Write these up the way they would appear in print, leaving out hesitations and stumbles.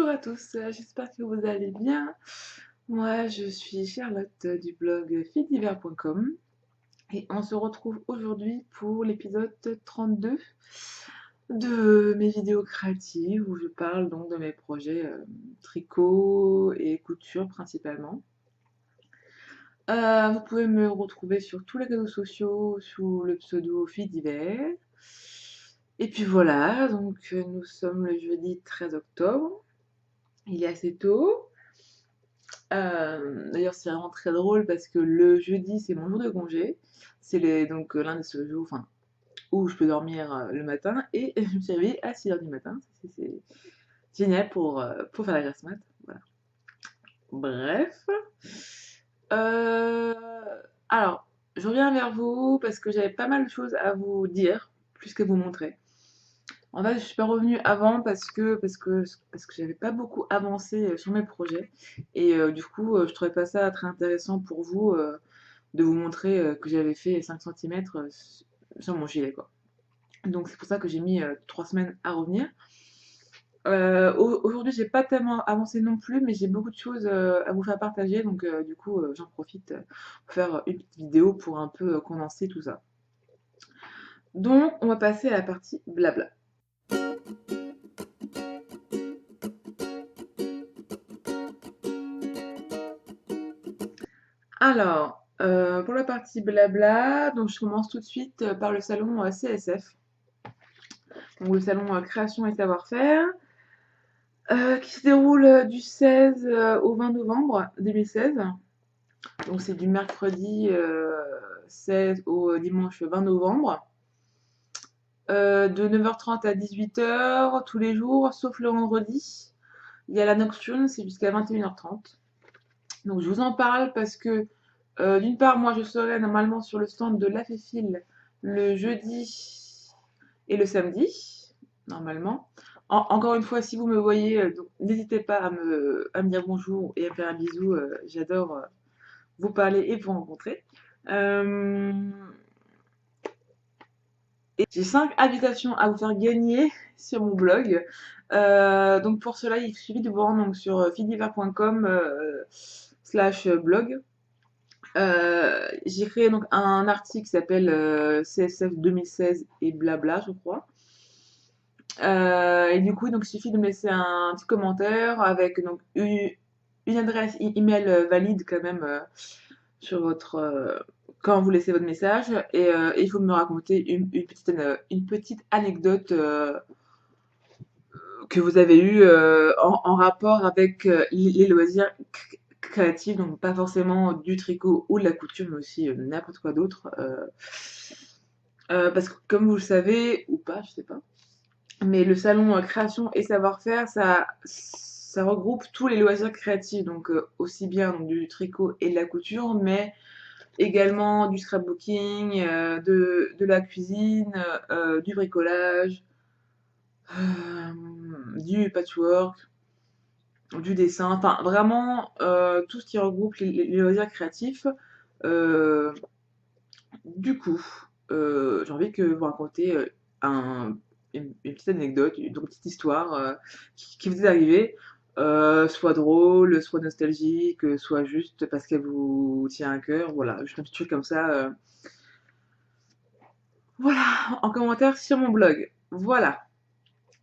Bonjour à tous, j'espère que vous allez bien. Moi, je suis Charlotte du blog faitdivers.com et on se retrouve aujourd'hui pour l'épisode 32 de mes vidéos créatives où je parle donc de mes projets tricot et couture principalement. Vous pouvez me retrouver sur tous les réseaux sociaux sous le pseudo Faitdivers. Et puis voilà, donc nous sommes le jeudi 13 octobre, il est assez tôt. D'ailleurs, c'est vraiment très drôle parce que le jeudi, c'est mon jour de congé. Donc l'un des seuls jours où je peux dormir le matin. Et je me suis réveillée à 6 heures du matin. C'est génial pour faire la grasse mat. Voilà. Bref. Euh, alors, je reviens vers vous parce que j'avais pas mal de choses à vous dire, plus que vous montrer. En fait, je suis pas revenue avant parce que j'avais pas beaucoup avancé sur mes projets et du coup, je trouvais pas ça très intéressant pour vous de vous montrer que j'avais fait 5 centimètres sur mon gilet quoi. Donc c'est pour ça que j'ai mis 3 semaines à revenir. Aujourd'hui, j'ai pas tellement avancé non plus, mais j'ai beaucoup de choses à vous faire partager, donc du coup, j'en profite pour faire une petite vidéo pour un peu condenser tout ça. Donc, on va passer à la partie blabla. Alors, pour la partie blabla, donc je commence tout de suite par le salon CSF, donc le salon création et savoir-faire, qui se déroule du 16 au 20 novembre 2016. Donc c'est du mercredi 16 au dimanche 20 novembre, de 9h30 à 18h tous les jours, sauf le vendredi. Il y a la nocturne, c'est jusqu'à 21h30. Donc je vous en parle parce que d'une part, moi je serai normalement sur le stand de l'Aféfil le jeudi et le samedi, normalement. Encore une fois, si vous me voyez, n'hésitez pas à me dire bonjour et à me faire un bisou. J'adore vous parler et vous rencontrer. Euh, et j'ai 5 invitations à vous faire gagner sur mon blog. Donc pour cela, il suffit de vous rendre donc, sur fidiver.com / blog. J'ai créé donc un article qui s'appelle CSF 2016 et blabla, je crois. Et du coup, donc, il suffit de me laisser un petit commentaire avec donc, une adresse email valide quand même sur quand vous laissez votre message. Et il faut me raconter une petite anecdote que vous avez eue en rapport avec les loisirs créatifs, donc pas forcément du tricot ou de la couture, mais aussi n'importe quoi d'autre. Parce que comme vous le savez, ou pas, je sais pas, mais le salon création et savoir-faire, ça regroupe tous les loisirs créatifs, donc aussi bien donc, du tricot et de la couture, mais également du scrapbooking, de la cuisine, du bricolage, du patchwork, du dessin, enfin vraiment tout ce qui regroupe les loisirs créatifs. Euh, du coup, j'ai envie que vous raconter une petite anecdote, une petite histoire qui vous est arrivée, soit drôle, soit nostalgique, soit juste parce qu'elle vous tient à cœur, voilà, juste un petit truc comme ça. Voilà, en commentaire sur mon blog. Voilà,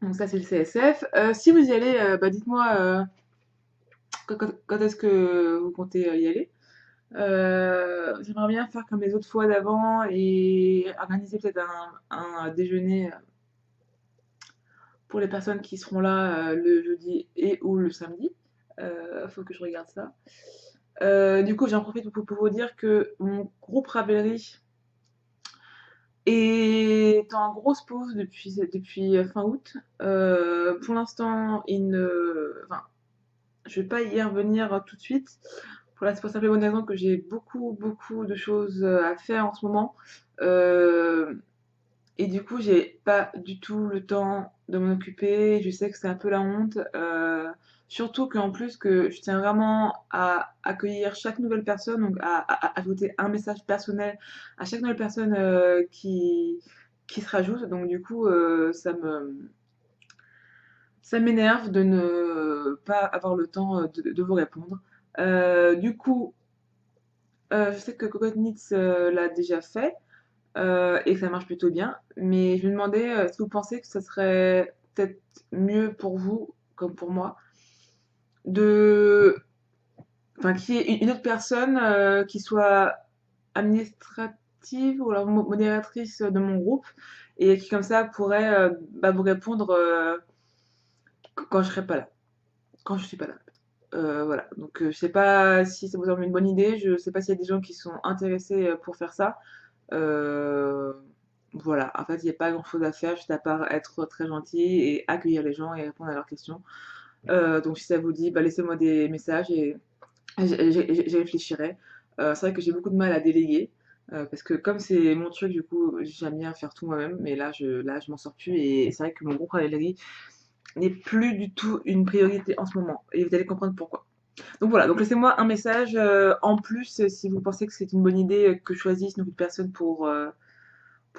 donc ça c'est le CSF. Si vous y allez, bah, dites-moi quand est-ce que vous comptez y aller. J'aimerais bien faire comme les autres fois d'avant et organiser peut-être un déjeuner pour les personnes qui seront là le jeudi et ou le samedi. Faut que je regarde ça. Du coup, j'en profite pour vous dire que mon groupe Ravelry est en grosse pause depuis fin août. Pour l'instant, enfin, je vais pas y revenir tout de suite. Pour la simple et bonne raison que j'ai beaucoup de choses à faire en ce moment. Euh, et du coup, j'ai pas du tout le temps de m'en occuper. Je sais que c'est un peu la honte. Surtout qu'en plus, que je tiens vraiment à accueillir chaque nouvelle personne, donc à ajouter un message personnel à chaque nouvelle personne qui se rajoute. Donc du coup, Ça m'énerve de ne pas avoir le temps de vous répondre. Du coup, je sais que Cocotte l'a déjà fait et que ça marche plutôt bien, mais je me demandais est-ce que vous pensez que ça serait peut-être mieux pour vous, comme pour moi, de, enfin, qu'il y ait une autre personne qui soit administrative ou alors modératrice de mon groupe et qui comme ça pourrait bah, vous répondre quand je serai pas là, quand je suis pas là. Voilà, donc je sais pas si ça vous semble une bonne idée, je sais pas s'il y a des gens qui sont intéressés pour faire ça. Euh, voilà, en fait, il n'y a pas grand-chose à faire, juste à part être très gentil et accueillir les gens et répondre à leurs questions. Donc si ça vous dit, bah, laissez-moi des messages et j'y réfléchirai. C'est vrai que j'ai beaucoup de mal à déléguer. Parce que comme c'est mon truc, du coup, j'aime bien faire tout moi-même, mais là, je m'en sors plus et c'est vrai que mon groupe Ravelry n'est plus du tout une priorité en ce moment. Et vous allez comprendre pourquoi. Donc voilà, donc laissez-moi un message en plus si vous pensez que c'est une bonne idée que je choisisse une autre personne pour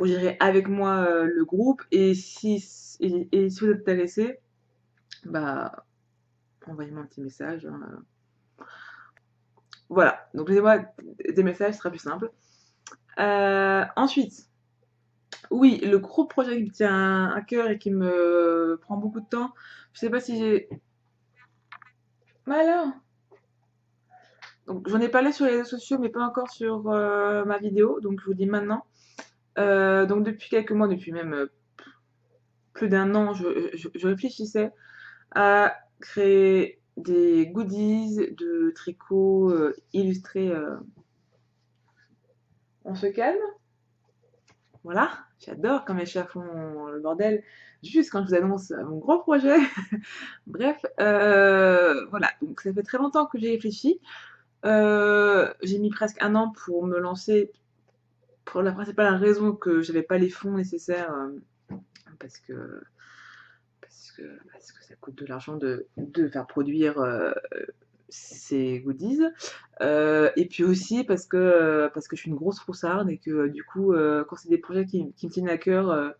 gérer avec moi le groupe. Et si vous êtes intéressé, bah envoyez-moi un petit message, hein. Voilà, donc laissez-moi des messages, ce sera plus simple. Ensuite, oui, le gros projet qui me tient à cœur et qui me prend beaucoup de temps, je sais pas si j'ai... Mais alors, donc j'en ai parlé sur les réseaux sociaux, mais pas encore sur ma vidéo, donc je vous dis maintenant. Donc depuis quelques mois, depuis même plus d'un an, je réfléchissais à créer des goodies de tricot illustrés. On se calme, voilà. J'adore quand mes chats font le bordel juste quand je vous annonce mon gros projet. Bref, voilà. Donc ça fait très longtemps que j'ai réfléchi. J'ai mis presque un an pour me lancer. Pour la principale raison que j'avais pas les fonds nécessaires parce que parce que ça coûte de l'argent de faire produire ces goodies. Et puis aussi parce que je suis une grosse froussarde et que du coup, quand c'est des projets qui me tiennent à cœur,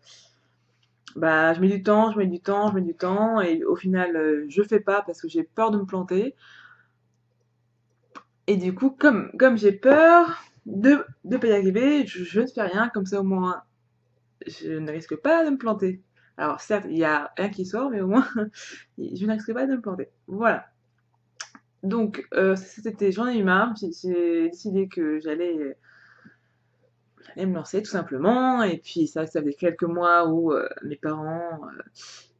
bah, je mets du temps, je mets du temps, je mets du temps, et au final, je fais pas parce que j'ai peur de me planter. Et du coup, comme j'ai peur de pas y arriver, je ne fais rien, comme ça au moins je ne risque pas de me planter. Alors certes, il y a rien qui sort, mais au moins je ne risque pas de me planter. Voilà. Donc cet été, j'en ai eu marre, j'ai décidé que j'allais me lancer tout simplement. Et puis ça faisait quelques mois où mes parents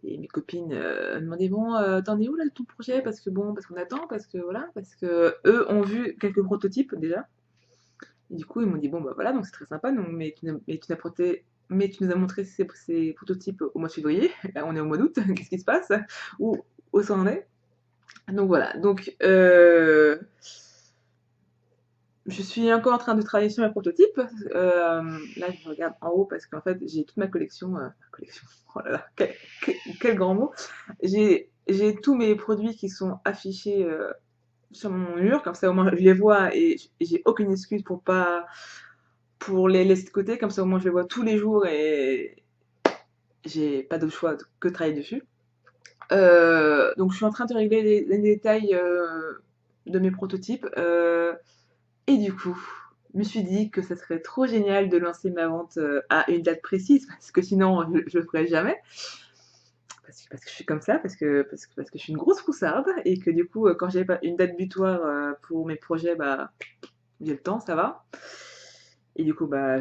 et mes copines me demandaient bon, t'en es où là de ton projet? Parce que bon, parce qu'on attend, parce que voilà, parce que eux ont vu quelques prototypes déjà. Et du coup, ils m'ont dit bon bah voilà, donc c'est très sympa, donc, mais tu nous as montré ces prototypes au mois de février. Là, on est au mois d'août, qu'est-ce qui se passe? Où ça en est? Donc voilà, donc je suis encore en train de travailler sur mes prototypes. Là, je regarde en haut parce qu'en fait, j'ai toute ma collection. Collection, oh là là, quel grand mot. J'ai tous mes produits qui sont affichés sur mon mur, comme ça au moins je les vois et j'ai aucune excuse pour les laisser de côté, comme ça au moins je les vois tous les jours et j'ai pas d'autre choix que de travailler dessus. Donc je suis en train de régler les détails de mes prototypes. Et du coup, je me suis dit que ça serait trop génial de lancer ma vente à une date précise, parce que sinon, je le ferai jamais. Parce que je suis comme ça, parce que je suis une grosse froussarde, et que du coup, quand j'ai pas une date butoir pour mes projets, bah, j'ai le temps, ça va. Et du coup, bah,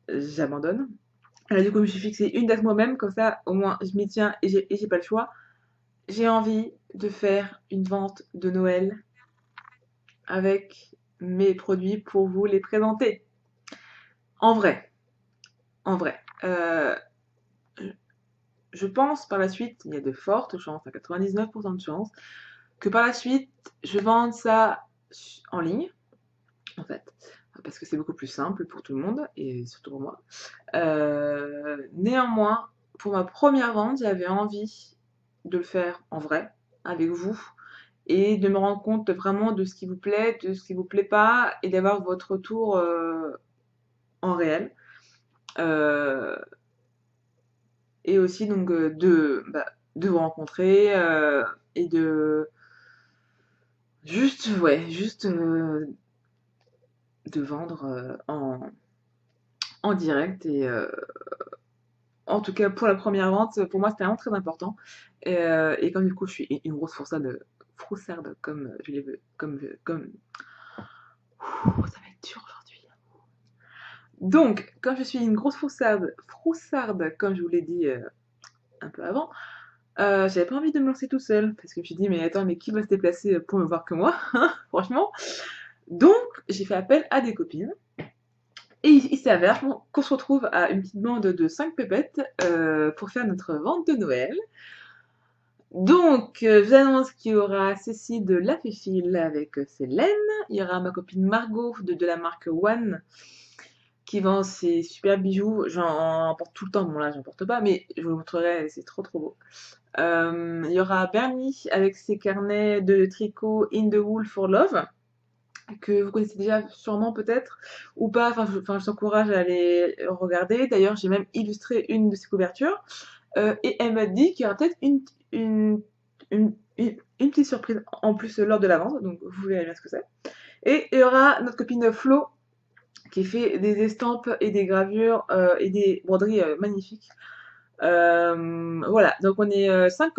j'abandonne. Alors, du coup, je me suis fixé une date moi-même, comme ça, au moins, je m'y tiens et j'ai pas le choix. J'ai envie de faire une vente de Noël avec mes produits pour vous les présenter. En vrai, en vrai. Je pense par la suite, il y a de fortes chances, à 99% de chances, que par la suite, je vende ça en ligne, en fait, parce que c'est beaucoup plus simple pour tout le monde, et surtout pour moi. Néanmoins, pour ma première vente, j'avais envie de le faire en vrai, avec vous, et de me rendre compte vraiment de ce qui vous plaît, de ce qui vous plaît pas, et d'avoir votre retour en réel. Euh, et aussi donc de bah, de vous rencontrer et de juste, ouais, juste de vendre en direct. Et en tout cas, pour la première vente, pour moi, c'était vraiment très important. Et comme du coup, je suis une grosse froussarde comme je l'ai vu, comme. Ouh, ça va être dur aujourd'hui. Donc, comme je suis une grosse froussarde, comme je vous l'ai dit un peu avant, j'avais pas envie de me lancer tout seul, parce que je me suis dit, mais attends, mais qui va se déplacer pour me voir que moi, hein, franchement. Donc, j'ai fait appel à des copines. Et il s'avère qu'on se retrouve à une petite bande de 5 pépettes pour faire notre vente de Noël. Donc, j'annonce qu'il y aura Cécile de La Féfile avec Célène. Il y aura ma copine Margot de la marque One qui vend ses super bijoux. J'en porte tout le temps, bon là j'en porte pas, mais je vous le montrerai, c'est trop trop beau. Il y aura Bernie avec ses carnets de tricot In the Wool for Love, que vous connaissez déjà sûrement peut-être, ou pas, enfin, je t'encourage à aller regarder. D'ailleurs, j'ai même illustré une de ses couvertures, et elle m'a dit qu'il y aura peut-être une petite surprise en plus lors de la vente, donc vous verrez bien ce que c'est. Et il y aura notre copine Flo, qui fait des estampes et des gravures et des broderies magnifiques. Voilà, donc on est 5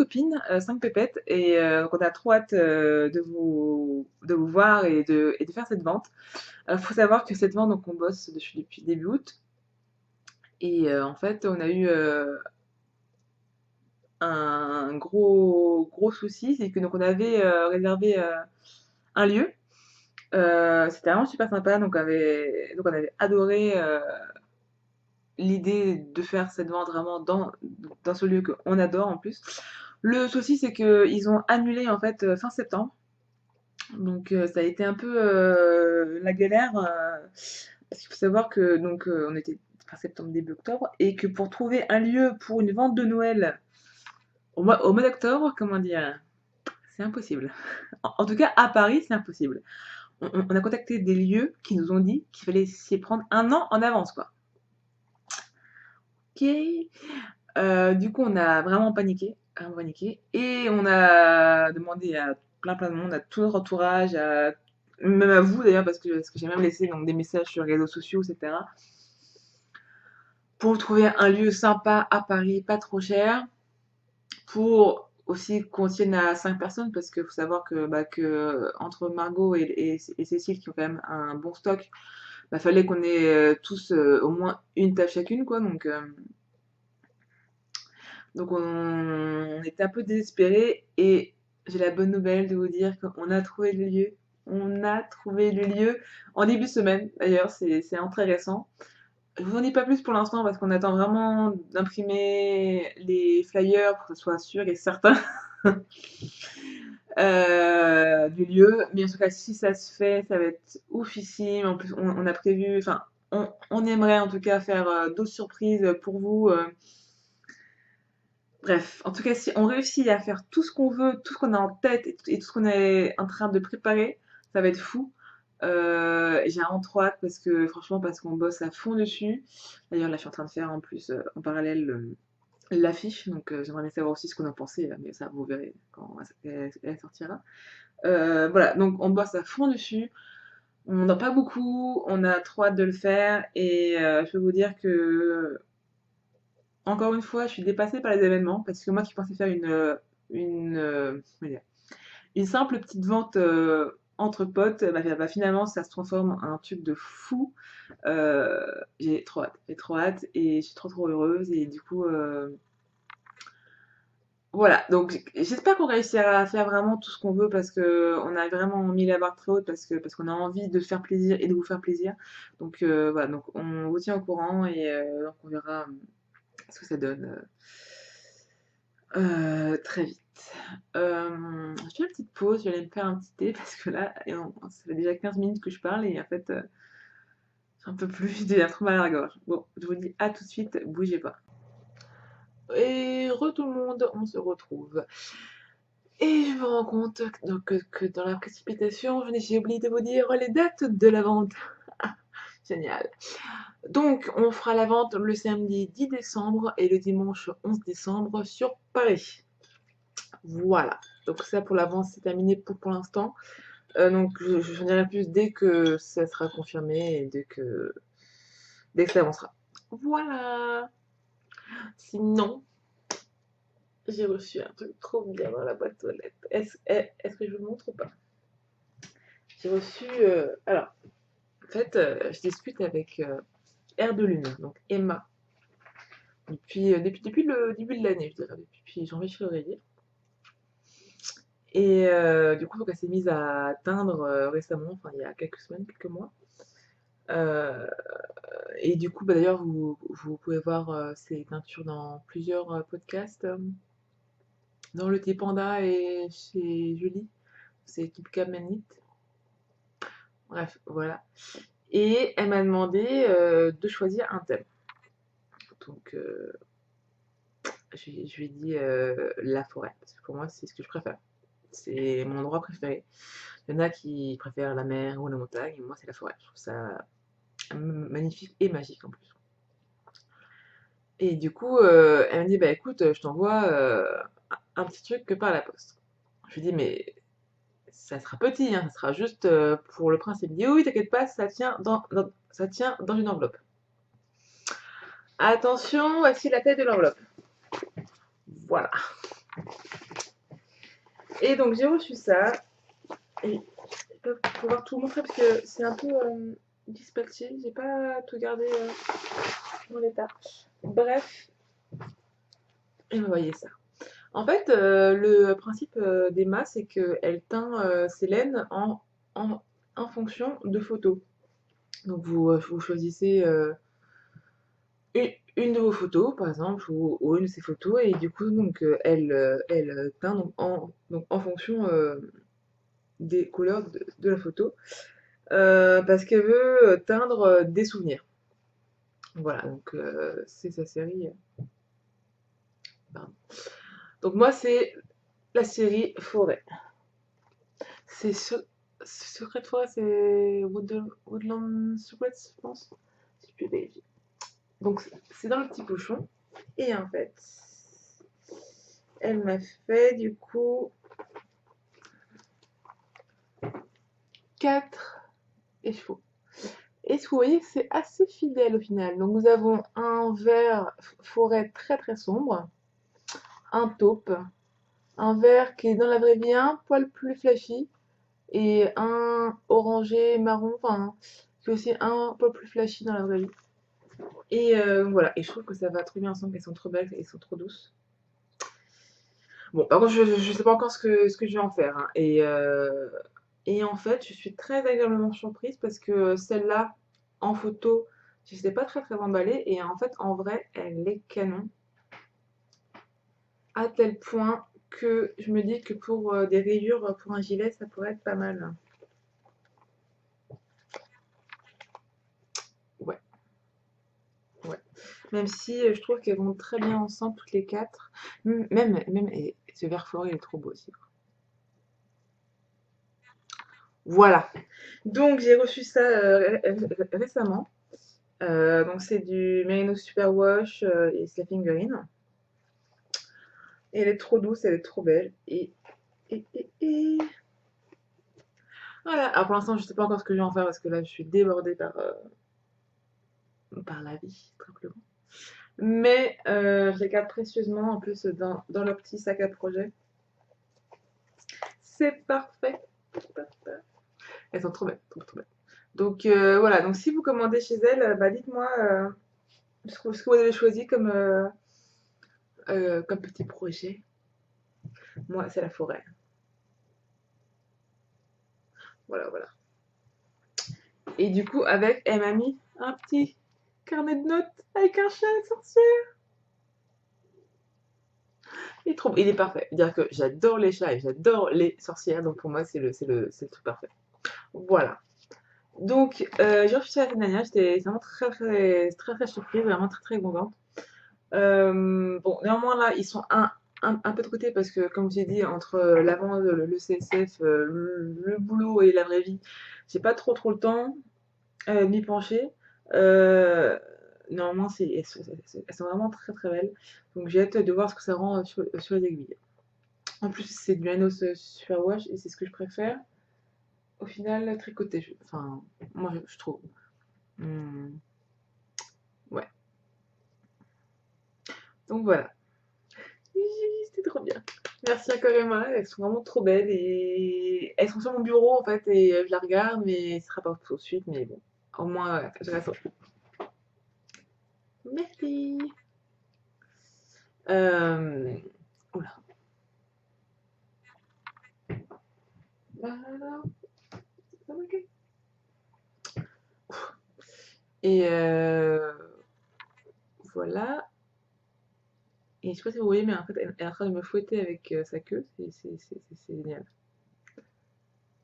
pépettes, et donc on a trop hâte de vous voir et de faire cette vente. Faut savoir que cette vente, donc on bosse dessus depuis début août, et en fait on a eu un gros souci, c'est que donc on avait réservé un lieu. C'était vraiment super sympa, donc on avait adoré l'idée de faire cette vente vraiment dans ce lieu qu'on adore en plus. Le souci, c'est qu'ils ont annulé en fait fin septembre. Donc ça a été un peu la galère. Parce qu'il faut savoir que donc on était fin septembre, début octobre, et que pour trouver un lieu pour une vente de Noël au mois d'octobre, comment dire, c'est impossible. En tout cas, à Paris, c'est impossible. On a contacté des lieux qui nous ont dit qu'il fallait s'y prendre un an en avance, quoi. Ok. Du coup, on a vraiment paniqué, et on a demandé à plein de monde, à tout notre entourage, même à vous d'ailleurs, parce que j'ai même laissé donc, des messages sur les réseaux sociaux, etc. Pour trouver un lieu sympa à Paris, pas trop cher, pour aussi qu'on tienne à 5 personnes, parce qu'il faut savoir que entre Margot et Cécile, qui ont quand même un bon stock, fallait qu'on ait tous au moins une table chacune, quoi. Donc on était un peu désespérés, et j'ai la bonne nouvelle de vous dire qu'on a trouvé le lieu. On a trouvé le lieu en début de semaine, d'ailleurs, c'est en très récent. Je vous en dis pas plus pour l'instant parce qu'on attend vraiment d'imprimer les flyers pour que ce soit sûr et certain du lieu. Mais en tout cas, si ça se fait, ça va être oufissime. En plus, on a prévu, enfin, on aimerait en tout cas faire d'autres surprises pour vous. Bref, en tout cas, si on réussit à faire tout ce qu'on veut, tout ce qu'on a en tête et tout ce qu'on est en train de préparer, ça va être fou. Et j'ai vraiment trop hâte parce que franchement, parce qu'on bosse à fond dessus. D'ailleurs, là, je suis en train de faire en plus en parallèle l'affiche, donc j'aimerais bien savoir aussi ce qu'on en pensait, mais ça, vous verrez quand elle sortira. Voilà, donc on bosse à fond dessus. On n'en a pas beaucoup, on a trop hâte de le faire, et je peux vous dire que encore une fois, je suis dépassée par les événements, parce que moi qui pensais faire comment dire, une simple petite vente entre potes, finalement ça se transforme en un truc de fou. J'ai trop hâte, et je suis trop trop heureuse, et du coup voilà, donc j'espère qu'on réussira à faire vraiment tout ce qu'on veut, parce que on a vraiment mis la barre très haute, parce qu'on a envie de faire plaisir et de vous faire plaisir. Donc voilà, donc on vous tient au courant, et donc on verra ce que ça donne très vite. Je fais une petite pause, je vais aller me faire un petit thé, parce que là, ça fait déjà 15 minutes que je parle, et en fait, j'en peux plus, j'ai déjà trop mal à la gorge. Bon, je vous dis à tout de suite, bougez pas. Et tout le monde, on se retrouve. Et je me rends compte que dans la précipitation, j'ai oublié de vous dire les dates de la vente. Génial. Donc, on fera la vente le samedi 10 décembre et le dimanche 11 décembre sur Paris. Voilà. Donc ça pour l'avance, c'est terminé pour l'instant. Donc j'en dirai plus dès que ça sera confirmé et dès que ça avancera. Voilà. Sinon, j'ai reçu un truc trop bien dans la boîte aux lettres. Est-ce que je vous le montre ou pas? J'ai reçu. Alors, en fait, je discute avec Air de Lune, donc Emma, depuis le début de l'année, je dirais, depuis janvier-février. Et du coup, donc, elle s'est mise à atteindre récemment, enfin il y a quelques semaines, quelques mois. Euh, et du coup, bah, d'ailleurs, vous pouvez voir ses teintures dans plusieurs podcasts, dans le thé Panda et chez Julie, c'est Keep Calm and Eat. Bref, voilà. Et elle m'a demandé de choisir un thème. Donc, je lui ai dit la forêt, parce que pour moi, c'est ce que je préfère. C'est mon endroit préféré. Il y en a qui préfèrent la mer ou la montagne, et moi, c'est la forêt. Je trouve ça magnifique et magique en plus. Et du coup, elle m'a dit, bah écoute, je t'envoie un petit truc que par la poste. Je lui ai dit, mais ça sera petit, hein, ça sera juste pour le principe. Il me dit, oui, t'inquiète pas, ça tient dans une enveloppe. Attention, voici la taille de l'enveloppe. Voilà. Et donc j'ai reçu ça. Et je vais pas pouvoir tout montrer parce que c'est un peu dispatché. J'ai pas tout gardé dans l'état. Bref, et vous voyez ça. En fait, le principe d'Emma, c'est qu'elle teint ses laines en fonction de photos. Donc vous choisissez une de vos photos, par exemple, ou une de ses photos, et du coup, donc, elle teint donc en fonction des couleurs de la photo, parce qu'elle veut teindre des souvenirs. Voilà, donc c'est sa série. Pardon. Donc moi, c'est la série Forêt. C'est Secret Forêt, c'est Woodland Secrets, je pense. Si je peux vérifier. Donc c'est dans le petit pochon. Et en fait, elle m'a fait du coup 4 échevaux. Et ce que vous voyez, c'est assez fidèle au final. Donc nous avons un vert forêt très très sombre, un taupe, un vert qui est dans la vraie vie un poil plus flashy, et un orangé marron, enfin, qui est aussi un poil plus flashy dans la vraie vie. Et voilà, et je trouve que ça va trop bien ensemble, elles sont trop belles, elles sont trop douces. Bon, par contre, je sais pas encore ce que je vais en faire, hein. Et en fait, je suis très agréablement surprise parce que celle-là, en photo, je n'étais pas très très emballée. Et en fait, en vrai, elle est canon. À tel point que je me dis que pour des rayures, pour un gilet, ça pourrait être pas mal. Ouais, ouais. Même si je trouve qu'elles vont très bien ensemble, toutes les quatre. Même et ce vert forêt, il est trop beau aussi. Voilà. Donc, j'ai reçu ça récemment. Donc c'est du Merino Superwash et Sleeping Green. Et elle est trop douce, elle est trop belle. Et voilà. Alors pour l'instant, je sais pas encore ce que je vais en faire parce que là, je suis débordée par la vie, tout simplement. Mais je les garde précieusement en plus dans leur petit sac à projet. C'est parfait. Elles sont trop belles, trop trop belles. Donc voilà, donc si vous commandez chez elles, bah, dites-moi ce que vous avez choisi comme petit projet. Moi, c'est la forêt. Voilà, voilà. Et du coup, avec, elle m'a mis un petit carnet de notes avec un chat sorcier. Il est parfait. C'est-à-dire que j'adore les chats et j'adore les sorcières, donc pour moi, c'est le truc parfait. Voilà. Donc, j'ai reçu la semaine dernière, j'étais vraiment très surprise, vraiment très très contente. Bon, néanmoins là, ils sont un peu de côté parce que, comme j'ai dit, entre l'avant, le CSF, le boulot et la vraie vie, j'ai pas trop le temps m'y pencher. Euh, Néanmoins, elles sont vraiment très très belles. Donc j'ai hâte de voir ce que ça rend sur les aiguilles. En plus, c'est du Anos Superwash et c'est ce que je préfère. Au final, tricoté, enfin, moi je trouve. Hmm, ouais, donc voilà. C'était trop bien. Merci encore Emma, elles sont vraiment trop belles et elles sont sur mon bureau en fait et je la regarde mais ce sera pas tout de suite mais bon, au moins je la sens. Merci. Euh... Oula. Voilà. Ok. Et voilà. Et je sais pas si vous voyez mais en fait elle est en train de me fouetter avec sa queue, c'est génial.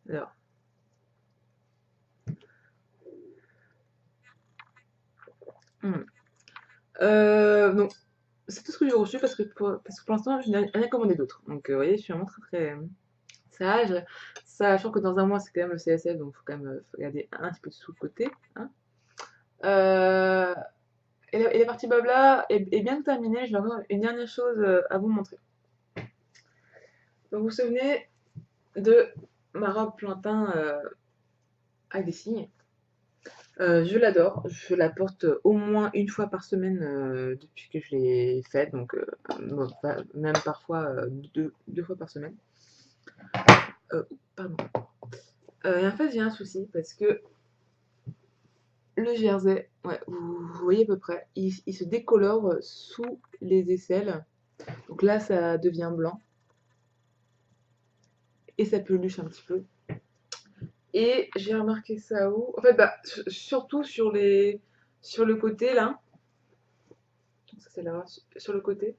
Alors. Hmm. Donc c'est tout ce que j'ai reçu parce que pour l'instant je n'ai rien commandé d'autre. Donc vous voyez je suis vraiment très très sage, sachant que dans un mois c'est quand même le CSF donc il faut quand même garder un petit peu de sous de côté. Hein. Euh, et la partie blabla est bien terminée. Je vais avoir une dernière chose à vous montrer. Donc vous vous souvenez de ma robe plantain avec des signes. Je l'adore, je la porte au moins une fois par semaine depuis que je l'ai faite, donc bon, même parfois deux fois par semaine. Euh, Pardon. Et en fait, j'ai un souci parce que le jersey, ouais, vous voyez à peu près, il se décolore sous les aisselles. Donc là, ça devient blanc et ça peluche un petit peu. Et j'ai remarqué ça où? En fait, bah, surtout sur le côté là. Ça, c'est là, sur le côté.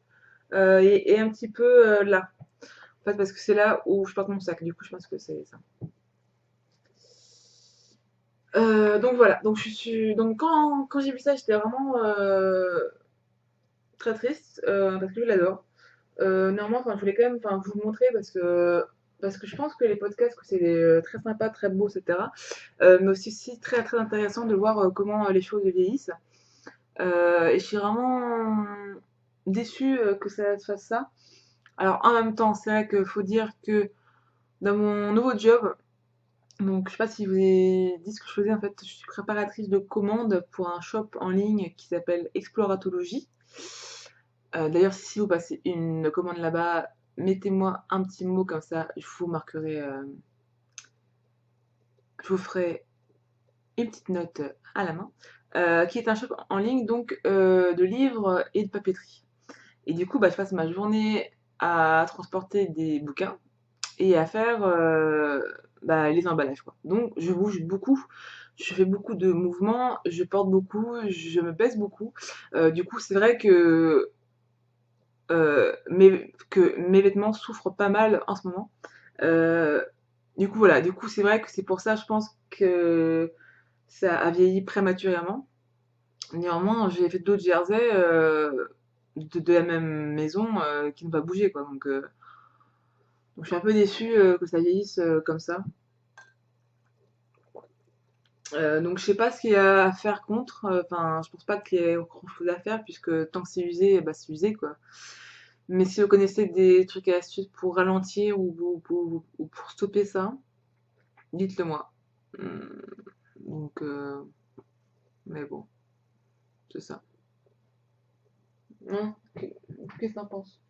Et un petit peu là. En fait, parce que c'est là où je porte mon sac. Du coup, je pense que c'est ça. Donc voilà. Donc, donc quand j'ai vu ça, j'étais vraiment très triste parce que je l'adore. Néanmoins, enfin, je voulais quand même vous le montrer parce que je pense que les podcasts, que c'est très sympa, très beau, etc. Mais aussi très, très intéressant de voir comment les choses vieillissent. Et je suis vraiment déçue que ça fasse ça. Alors en même temps, c'est vrai qu'il faut dire que dans mon nouveau job, donc je sais pas si je vous ai dit ce que je faisais, en fait, je suis préparatrice de commandes pour un shop en ligne qui s'appelle Exploratologie. D'ailleurs, si vous passez une commande là-bas, mettez-moi un petit mot comme ça, je vous marquerai, je vous ferai une petite note à la main, qui est un shop en ligne donc de livres et de papeterie. Et du coup, bah, je passe ma journée à transporter des bouquins et à faire bah, les emballages, quoi. Donc, je bouge beaucoup, je fais beaucoup de mouvements, je porte beaucoup, je me pèse beaucoup. Du coup, c'est vrai que mes vêtements souffrent pas mal en ce moment. Euh, du coup, voilà. Du coup, c'est vrai que c'est pour ça, je pense que ça a vieilli prématurément. Néanmoins, j'ai fait d'autres jerseys de la même maison qui n'ont pas bougé, quoi. Donc je suis un peu déçue que ça vieillisse comme ça. Donc je sais pas ce qu'il y a à faire contre. Enfin, je pense pas qu'il y ait grand chose à faire puisque tant que c'est usé, bah c'est usé quoi. Mais si vous connaissez des trucs et astuces pour ralentir ou pour stopper ça, dites-le moi. Hum, Donc, mais bon, c'est ça. Non? Qu'est-ce que t'en penses?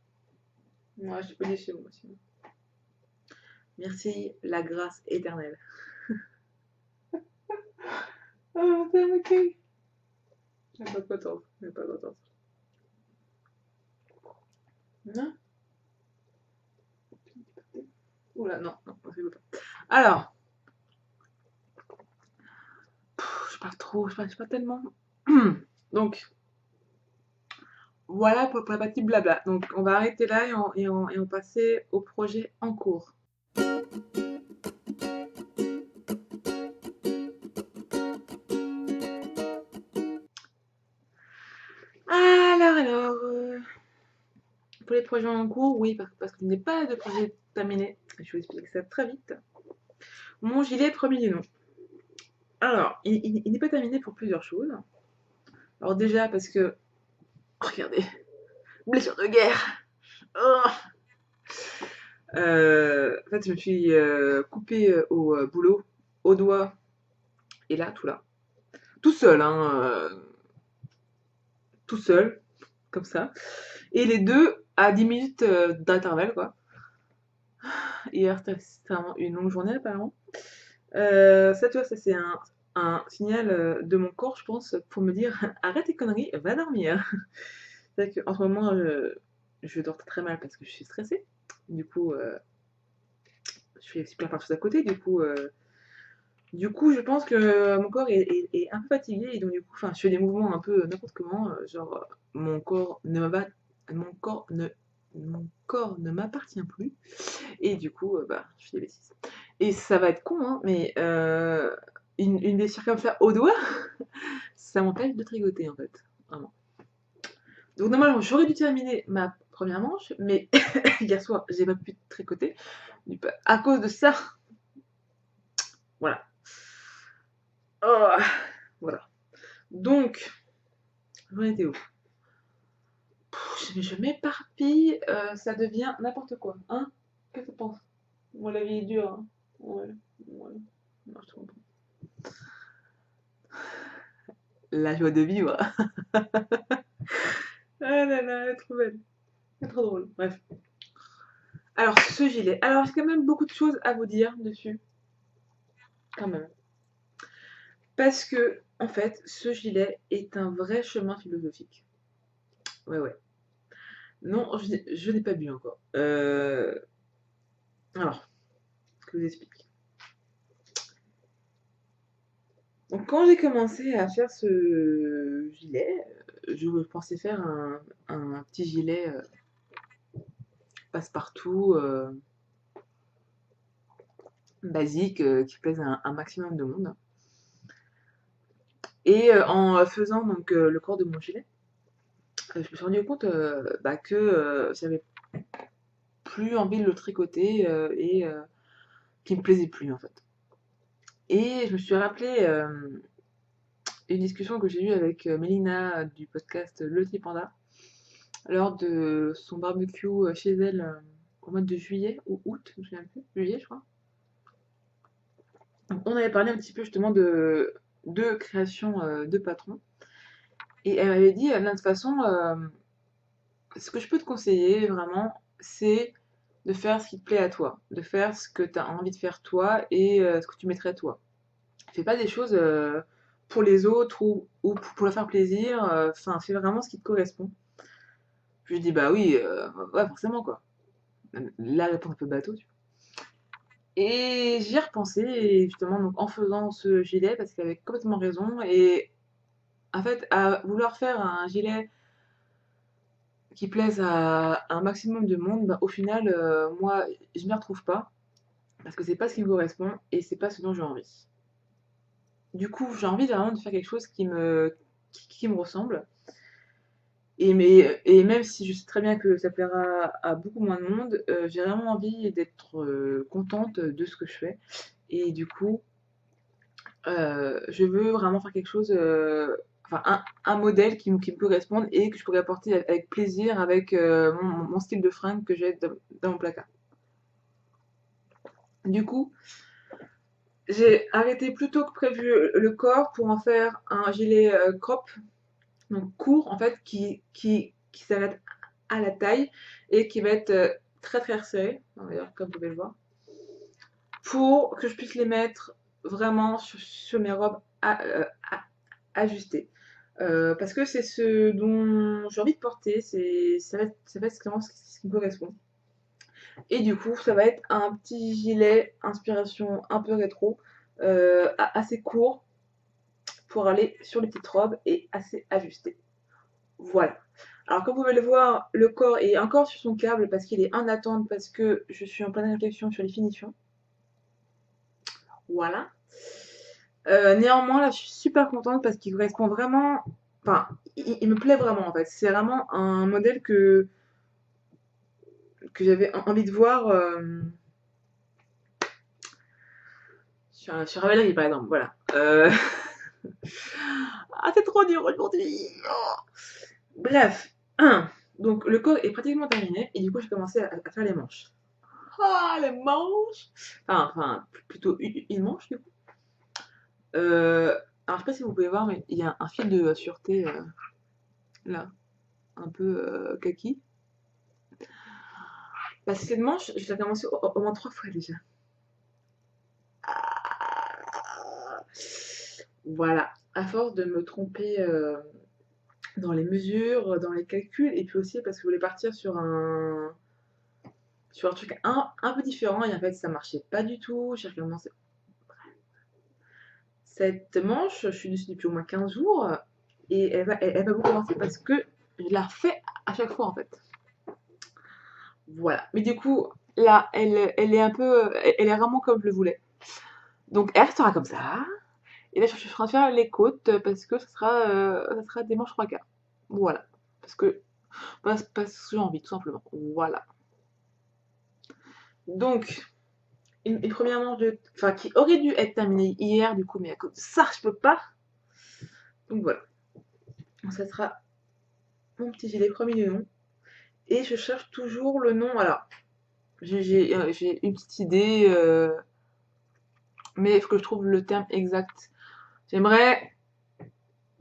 Moi, je suis pas déçue moi aussi. Merci, la grâce éternelle. Ah, c'est ok. J'ai pas contente. J'ai pas contente. Non? Oula, non, non, c'est pas. Alors, je parle trop, je parle tellement. Donc, voilà pour la partie blabla. Donc, on va arrêter là et on passer au projet en cours. Alors, pour les projets en cours, oui, parce que je n'ai pas de projet terminé. Je vais vous expliquer ça très vite. Mon gilet premier du nom. Alors, il n'est pas terminé pour plusieurs choses. Alors déjà parce que, regardez, blessure de guerre. Oh, En fait, je me suis coupée au boulot, au doigt, et là, tout là. Tout seul, hein, tout seul, comme ça. Et les deux à 10 minutes d'intervalle, quoi. Hier, c'était vraiment une longue journée, apparemment. Ça, tu vois, ça, c'est un signal de mon corps, je pense, pour me dire arrête tes conneries, va dormir. C'est-à-dire qu'en ce moment, je dors très mal parce que je suis stressée. Du coup, je fais aussi plein de choses à côté. Du coup, je pense que mon corps est un peu fatigué et donc du coup, enfin, je fais des mouvements un peu n'importe comment, genre mon corps ne m'aba- mon corps ne mon corps ne m'appartient plus et du coup, bah, je fais des bêtises. Et ça va être con, hein, mais une blessure comme ça au doigt, ça m'empêche de tricoter en fait, vraiment. Donc normalement, j'aurais dû terminer ma première manche, mais hier soir, j'ai pas pu tricoter à cause de ça. Voilà. Oh, voilà. Donc, j'en étais où? Je m'éparpille, ça devient n'importe quoi, hein? Qu'est-ce que tu penses? Moi, la vie est dure, hein? Ouais, ouais. Non, je te comprends. La joie de vivre. Ah là là, elle est trop belle. C'est trop drôle. Bref. Alors, ce gilet. Alors, j'ai quand même beaucoup de choses à vous dire dessus. Quand même. Parce que, en fait, ce gilet est un vrai chemin philosophique. Ouais, ouais. Non, je n'ai pas bu encore. Alors, je vous explique. Donc, quand j'ai commencé à faire ce gilet, je pensais faire un petit gilet passe-partout basique qui plaise à un maximum de monde. Et en faisant donc le corps de mon gilet, je me suis rendu compte bah, que j'avais plus envie de le tricoter et qui me plaisait plus en fait. Et je me suis rappelé une discussion que j'ai eue avec Mélina du podcast Le Petit Panda lors de son barbecue chez elle au mois de juillet ou août, je me souviens plus, juillet je crois. Donc, on avait parlé un petit peu justement de création de patron. Et elle m'avait dit, de toute façon, ce que je peux te conseiller vraiment, c'est de faire ce qui te plaît à toi, de faire ce que tu as envie de faire toi et ce que tu mettrais toi. Fais pas des choses pour les autres ou pour leur faire plaisir, enfin, fais vraiment ce qui te correspond. Je lui dis, bah oui, ouais, forcément, quoi. La réponse un peu bateau, tu vois. Et j'y ai repensé, et justement, donc, en faisant ce gilet, parce qu'elle avait complètement raison, et en fait, à vouloir faire un gilet qui plaise à un maximum de monde, bah, au final, moi, je m'y retrouve pas, parce que c'est pas ce qui me correspond, et c'est pas ce dont j'ai envie. Du coup, j'ai envie vraiment de faire quelque chose qui me ressemble. Et même si je sais très bien que ça plaira à beaucoup moins de monde, j'ai vraiment envie d'être contente de ce que je fais. Et du coup, je veux vraiment faire quelque chose, enfin un modèle qui me corresponde et que je pourrais porter avec plaisir avec mon style de fringue que j'ai dans mon placard. Du coup, j'ai arrêté plus tôt que prévu le corps pour en faire un gilet crop, donc court en fait, qui s'arrête à la taille et qui va être très très resserré, d'ailleurs comme vous pouvez le voir, pour que je puisse les mettre vraiment sur mes robes ajustées. Parce que c'est ce dont j'ai envie de porter, ça va être vraiment ce qui me correspond. Et du coup, ça va être un petit gilet inspiration un peu rétro, assez court pour aller sur les petites robes et assez ajusté. Voilà. Alors comme vous pouvez le voir, le corps est encore sur son câble parce qu'il est en attente parce que je suis en pleine réflexion sur les finitions. Voilà. Néanmoins, là, je suis super contente parce qu'il correspond vraiment. Enfin, il me plaît vraiment en fait. C'est vraiment un modèle que j'avais envie de voir sur Ravelry par exemple. Voilà. Ah, c'est trop dur aujourd'hui. Oh. Bref. Donc, le corps est pratiquement terminé et du coup, j'ai commencé à faire les manches. Ah, les manches! Enfin, plutôt une manche du coup. Alors, je sais pas si vous pouvez voir, mais il y a un fil de sûreté là, un peu kaki. Parce que cette manche, je l'ai commencé au moins 3 fois déjà. Ah. Voilà, à force de me tromper dans les mesures, dans les calculs, et puis aussi parce que je voulais partir sur un truc un peu différent, et en fait ça marchait pas du tout. J'ai recommencé. Cette manche, je suis dessus depuis au moins 15 jours, et elle va beaucoup commencer parce que je la refais à chaque fois en fait. Voilà. Mais du coup, là, elle est un peu, elle est vraiment comme je le voulais. Donc elle restera comme ça. Et là, je suis en train de faire les côtes parce que ça sera des manches 3/4. Voilà. Parce que j'ai envie, tout simplement. Voilà. Donc, une première manche enfin, qui aurait dû être terminée hier, du coup, mais à cause de ça, je peux pas. Donc voilà. Donc, ça sera mon petit gilet premier du nom. Et je cherche toujours le nom. Alors, j'ai une petite idée, mais il faut que je trouve le terme exact. J'aimerais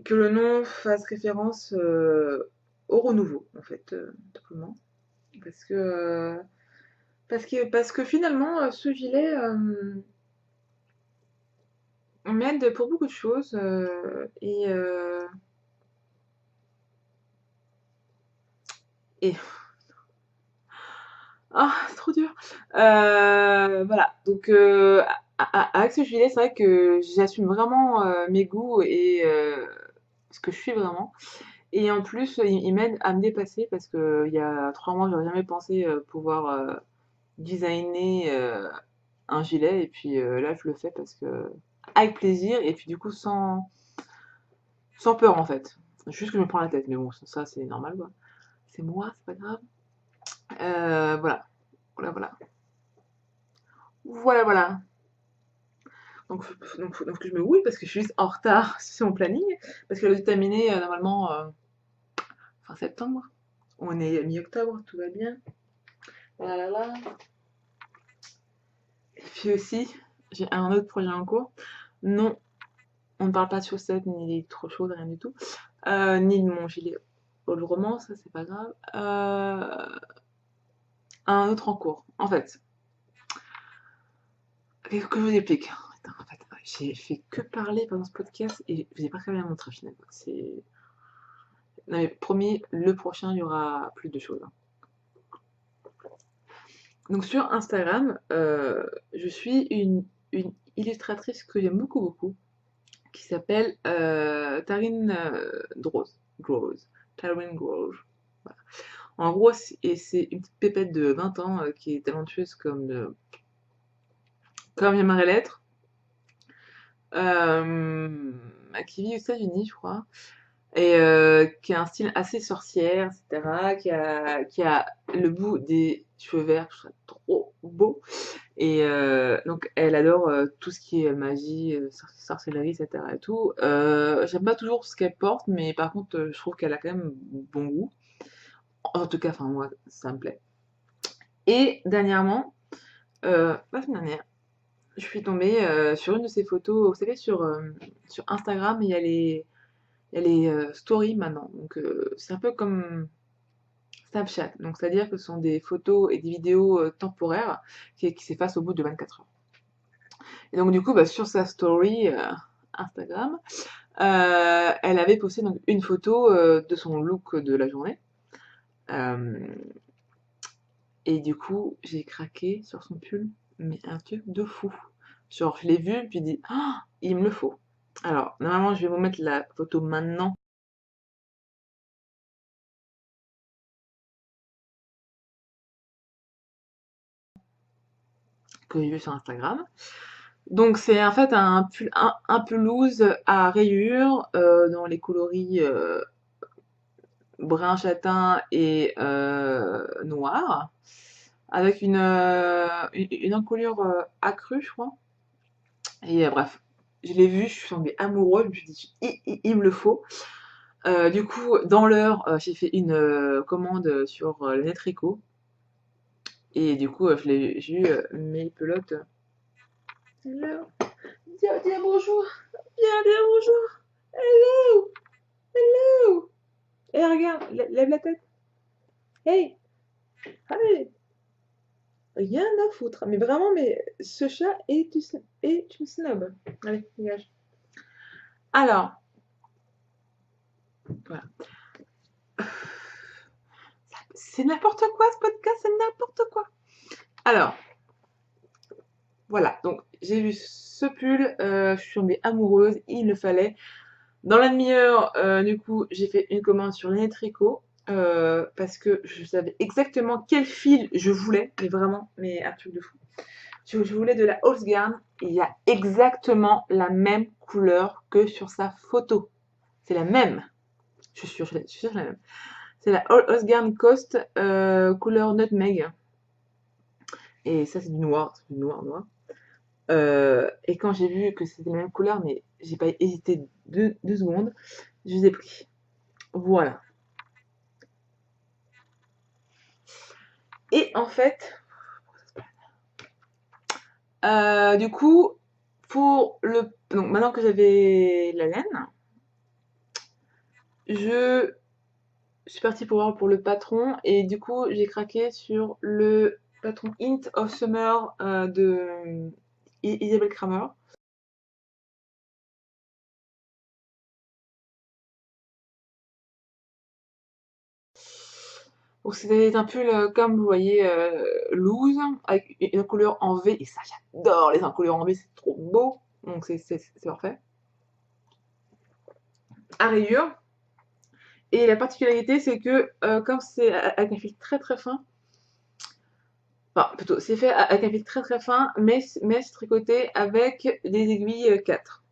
que le nom fasse référence au renouveau, en fait, tout simplement. Parce que, euh, parce que finalement, ce gilet m'aide pour beaucoup de choses. Et ah, c'est trop dur. Voilà. Donc, avec ce gilet, c'est vrai que j'assume vraiment mes goûts et ce que je suis vraiment. Et en plus, il m'aide à me dépasser parce que il y a 3 mois, j'aurais jamais pensé pouvoir designer un gilet. Et puis là, je le fais parce que avec plaisir et puis du coup sans peur en fait. Juste que je me prends la tête, mais bon, ça c'est normal quoi. C'est moi, c'est pas grave. Voilà, voilà, voilà. Voilà, voilà. Donc je me mouille parce que je suis juste en retard sur mon planning. Parce qu'elle est terminée normalement fin septembre. On est mi-octobre, tout va bien. Voilà, là. Et puis aussi, j'ai un autre projet en cours. Non, on ne parle pas de chaussettes, ni des trop chaudes, rien du tout. Ni de mon gilet haut de roman, ça c'est pas grave. Un autre en cours. En fait, que je vous explique. Attends, en fait, j'ai fait que parler pendant ce podcast et je vous ai pas très bien montré finalement. Non mais promis, le prochain, il y aura plus de choses, hein. Donc sur Instagram, je suis une illustratrice que j'aime beaucoup, beaucoup, qui s'appelle Taryn Groves. Taryn Groves. Voilà. En gros, c'est une petite pépette de 20 ans qui est talentueuse comme j'aimerais l'être, euh, qui vit aux États-Unis, je crois, et qui a un style assez sorcière, etc., qui a le bout des cheveux verts, je trouve ça trop beau. Et donc, elle adore tout ce qui est magie, sorcellerie, etc. et tout. J'aime pas toujours ce qu'elle porte, mais par contre, je trouve qu'elle a quand même bon goût. En tout cas, enfin, moi, ça me plaît. Et dernièrement, la semaine dernière, je suis tombée sur une de ses photos. Vous savez, sur Instagram, il y a les stories maintenant. Donc, c'est un peu comme Snapchat. Donc, c'est-à-dire que ce sont des photos et des vidéos temporaires qui s'effacent au bout de 24 heures. Et donc, du coup, bah, sur sa story Instagram, elle avait posté donc, une photo de son look de la journée. Euh, et du coup, j'ai craqué sur son pull, mais un truc de fou. Genre, je l'ai vu, puis dit, ah, il me le faut. Alors, normalement, je vais vous mettre la photo maintenant que j'ai vu sur Instagram. Donc, c'est en fait un pull un peu loose à rayures dans les coloris brun châtain et noir, avec une encolure accrue, je crois. Et bref, je l'ai vu, je suis tombée amoureuse, je me suis dit, il me le faut. Du coup, dans l'heure, j'ai fait une commande sur le Netrico. Et du coup, j'ai eu mes pelotes. Hello. Dis bonjour. Viens dire bonjour. Hello. Hello. Eh, regarde, lève la tête. Hey. Allez. Rien à foutre. Mais vraiment, mais ce chat est une snob. Allez, dégage. Alors, voilà. C'est n'importe quoi ce podcast, c'est n'importe quoi. Alors, voilà. Donc, j'ai vu ce pull, je suis tombée amoureuse, il le fallait. Dans la demi-heure, du coup, j'ai fait une commande sur Linet Tricot parce que je savais exactement quel fil je voulais, mais vraiment, mais un truc de fou. Je voulais de la Holzgarn, il y a exactement la même couleur que sur sa photo. C'est la même. Je suis sûre que c'est la même. C'est la Holzgarn Coast couleur Nutmeg. Et ça, c'est du noir, c'est du noir, noir. Et quand j'ai vu que c'était la même couleur, mais j'ai pas hésité deux secondes, je les ai pris. Voilà. Et en fait, du coup, pour le. Donc maintenant que j'avais la laine, je suis partie pour voir pour le patron et du coup j'ai craqué sur le patron Hint of Summer de Isabelle Kramer. Donc c'était un pull comme vous voyez loose avec une couleur en V et ça j'adore les couleurs en V, c'est trop beau, donc c'est parfait. À rayures. Et la particularité c'est que comme c'est avec un fil très très fin, enfin plutôt c'est fait avec un fil très très fin mais c'est tricoté avec des aiguilles 4.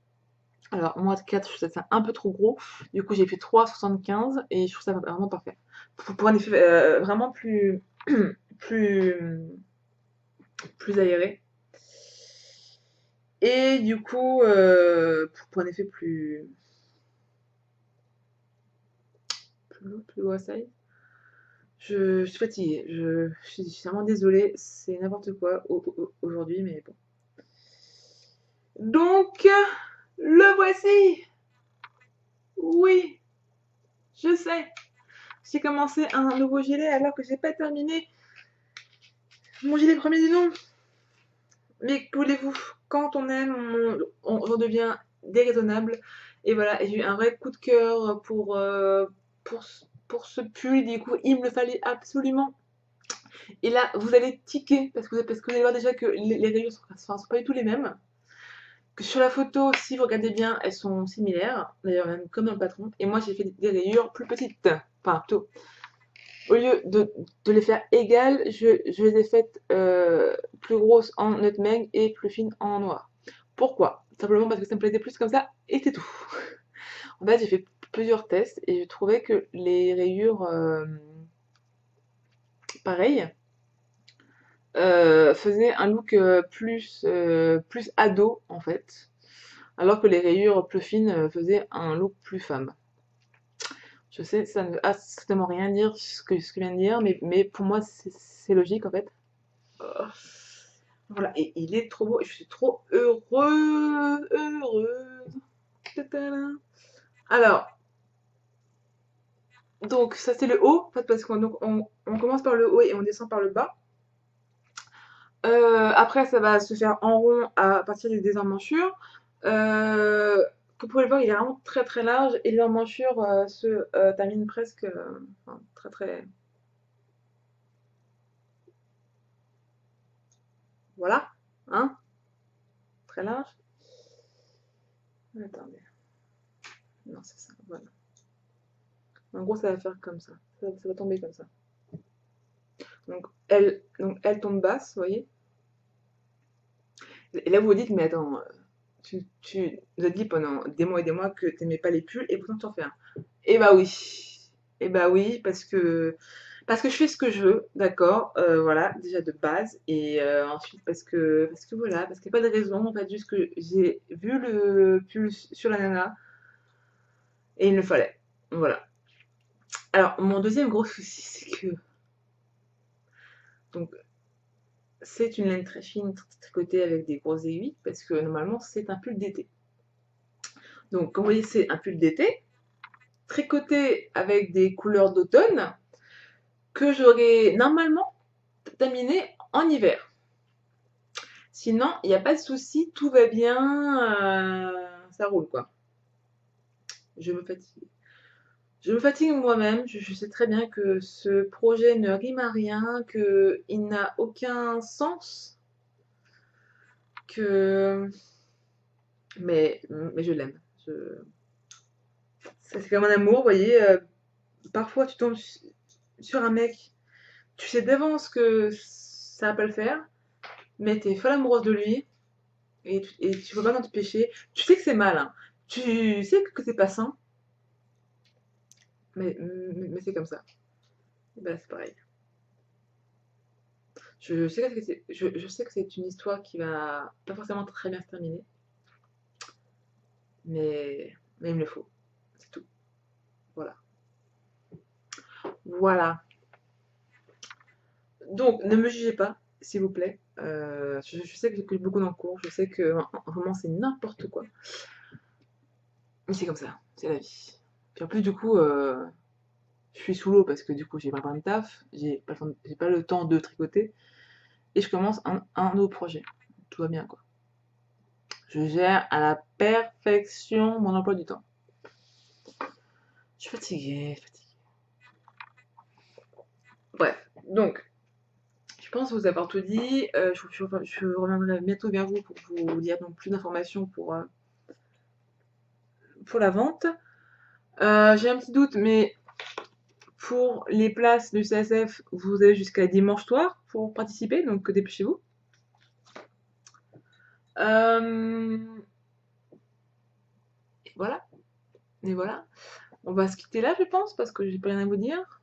Alors moi 4 je trouve ça un peu trop gros, du coup j'ai fait 3,75 et je trouve ça vraiment parfait. Pour un effet vraiment plus, plus aéré. Et du coup, pour un effet plus oversize, je suis fatiguée. Je suis vraiment désolée, c'est n'importe quoi aujourd'hui, mais bon. Donc, le voici. Oui, je sais. J'ai commencé un nouveau gilet alors que j'ai pas terminé mon gilet premier du nom. Mais que voulez-vous? Quand on aime, on redevient déraisonnable. Et voilà, j'ai eu un vrai coup de cœur pour, pour ce pull. Du coup, il me le fallait absolument. Et là, vous allez tiquer parce que vous allez voir déjà que les rayures sont pas du tout les mêmes. Que sur la photo, si vous regardez bien, elles sont similaires. D'ailleurs, même comme dans le patron. Et moi, j'ai fait des rayures plus petites. Enfin, plutôt. Au lieu de les faire égales, je les ai faites plus grosses en nutmeg et plus fines en noir. Pourquoi? Simplement parce que ça me plaisait plus comme ça et c'est tout. En fait, j'ai fait plusieurs tests et je trouvais que les rayures pareilles faisaient un look plus ado en fait, alors que les rayures plus fines faisaient un look plus femme. Je sais, ça ne veut absolument rien dire ce que je viens de dire, mais pour moi c'est logique en fait. Oh. Voilà, et il est trop beau, et je suis trop heureuse. Tadam. Alors, donc ça c'est le haut, en fait, parce qu'on commence par le haut et on descend par le bas. Après, ça va se faire en rond à partir des emmanchures. Euh, Vous pouvez le voir, il est vraiment très très large et les emmanchures se terminent presque enfin, très très. Voilà, hein, très large. Attendez, non, c'est ça, voilà. En gros, ça va faire comme ça. Ça va tomber comme ça. Donc elle tombe basse, vous voyez. Et là, vous vous dites, mais attends, tu nous as dit pendant des mois que tu n'aimais pas les pulls et pourtant tu en fais un. Eh bah oui. Eh bah oui, parce que je fais ce que je veux, d'accord, voilà, déjà de base, et ensuite parce que voilà, parce qu'il n'y a pas de raison, en fait, juste que j'ai vu le pull sur la nana et il me fallait. Voilà. Alors, mon deuxième gros souci, c'est que donc C'est une laine très fine, tricotée avec des grosses aiguilles, parce que normalement c'est un pull d'été. Donc comme vous voyez, c'est un pull d'été, tricoté avec des couleurs d'automne, que j'aurais normalement terminé en hiver. Sinon, il n'y a pas de souci, tout va bien, ça roule quoi. Je me fatigue. Je me fatigue moi-même, je sais très bien que ce projet ne rime à rien, qu'il n'a aucun sens, que... mais je l'aime. C'est comme un amour, vous voyez. Parfois, tu tombes sur un mec, tu sais d'avance que ça va pas le faire, mais t'es folle amoureuse de lui, et tu peux pas t'en pécher. Tu sais que c'est mal, hein. Tu sais que c'est pas sain, mais c'est comme ça. Et ben, c'est pareil. Je sais que c'est une histoire qui va pas forcément très bien se terminer, mais il me le faut. C'est tout. Voilà. Voilà. Donc, ne me jugez pas, s'il vous plaît. Je sais que j'ai beaucoup d'encours, je sais que en ce moment c'est n'importe quoi. Mais c'est comme ça, c'est la vie. Puis en plus, du coup, je suis sous l'eau parce que du coup, j'ai pas plein de taf, j'ai pas le temps de tricoter, et je commence un nouveau projet. Tout va bien, quoi. Je gère à la perfection mon emploi du temps. Je suis fatiguée, fatiguée. Bref, donc, je pense vous avoir tout dit. Je reviendrai bientôt vers vous pour vous dire donc plus d'informations pour la vente. J'ai un petit doute, mais pour les places du CSF, vous avez jusqu'à dimanche soir pour participer, donc dépêchez-vous. Et voilà, et voilà. On va se quitter là, je pense, parce que j'ai pas rien à vous dire.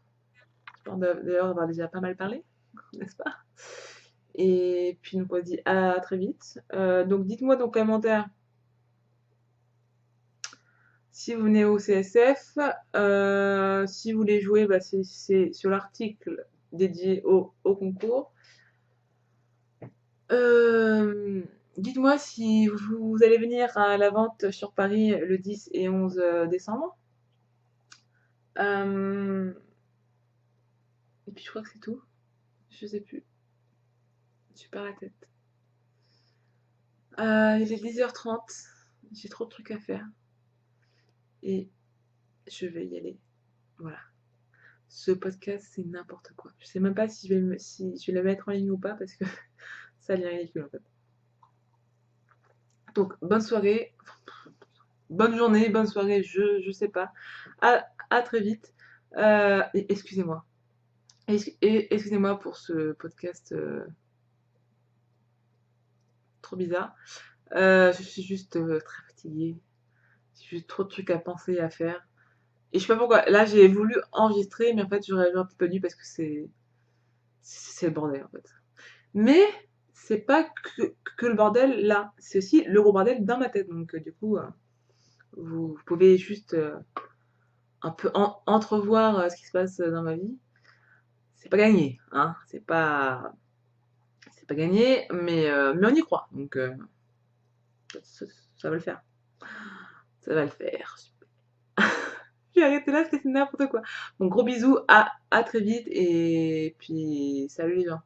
Je pense d'ailleurs avoir déjà pas mal parlé, n'est-ce pas? Et puis donc on se dit à très vite. Donc dites-moi dans les commentaires si vous venez au CSF. Si vous voulez jouer, bah, c'est sur l'article dédié au concours. Euh, Dites-moi si vous allez venir à la vente sur Paris le 10 et 11 décembre. Euh, et puis je crois que c'est tout. Je sais plus. Je perds la tête. Il est 10h30. J'ai trop de trucs à faire. Et je vais y aller. Voilà. Ce podcast, c'est n'importe quoi. Je sais même pas si je vais le mettre en ligne ou pas parce que ça a l'air ridicule en fait. Donc, bonne soirée, bonne journée, bonne soirée, je sais pas. À très vite. Et excusez-moi. Excusez-moi pour ce podcast trop bizarre. Je suis juste très fatiguée. J'ai juste trop de trucs à penser et à faire. Et je sais pas pourquoi. Là, j'ai voulu enregistrer, mais en fait, j'aurais un petit peu dû parce que c'est le bordel en fait. Mais c'est pas que le bordel là, c'est aussi le gros bordel dans ma tête. Donc, du coup, vous pouvez juste un peu entrevoir ce qui se passe dans ma vie. C'est pas gagné, hein. C'est pas gagné, mais on y croit. Donc, ça, ça va le faire. Ça va le faire. Je vais arrêter là parce que c'est n'importe quoi. Bon, gros bisous, à très vite et puis salut les gens.